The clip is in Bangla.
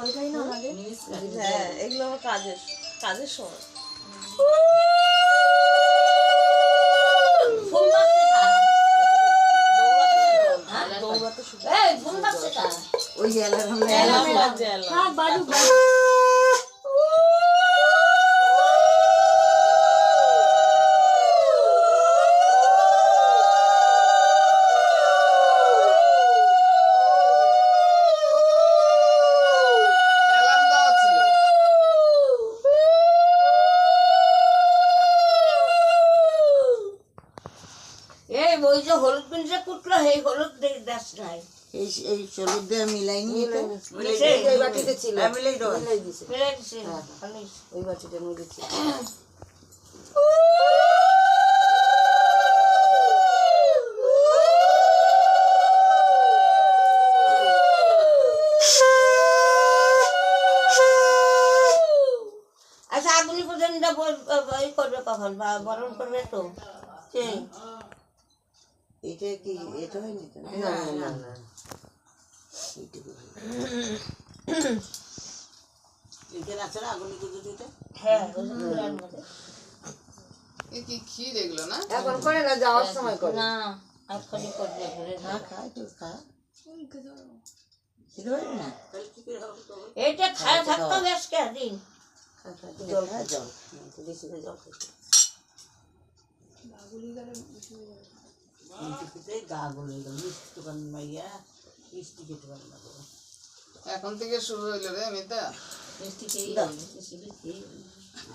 জলটাই না লাগে। হ্যাঁ এগুলো আমার কাজের কাজের সময়। ওই থাক বাজুক। ওই যে হলুদ পিনসে কুটলো সেই হলুদ দেশ নাই এই হলুদ দিয়ে মিলাই নিয়ে এই বাটিতে ছিল, মিলাই দাও। মিলাই দিছে। মিলে দিছে ওই বাটিতে মিলেছে। আচ্ছা আগুনি পর্যন্ত বই করবে কখন বা বরণ করবে তো সেই এটা কি এটা হয়নি তো? না না না, এখানে আছে না আগুন করে দিতে? হ্যাঁ কি ক্ষীর এগুলো না? এখন করে না, যাওয়ার সময় করে। না এখনই করবে ঘুরে না খায় তো খা। এটা হয় না? তাহলে কি করে হবে তো? এইটা খায় থাকতো বেশ দিন জল খা জল। বেশি করে জল খাইতে। গা গলে গেল মিষ্টি দোকান মাইয়া মিষ্টি খেতে পারে না। এখন থেকে শুরু হইলো রে মিতা। মিষ্টি খেয়ে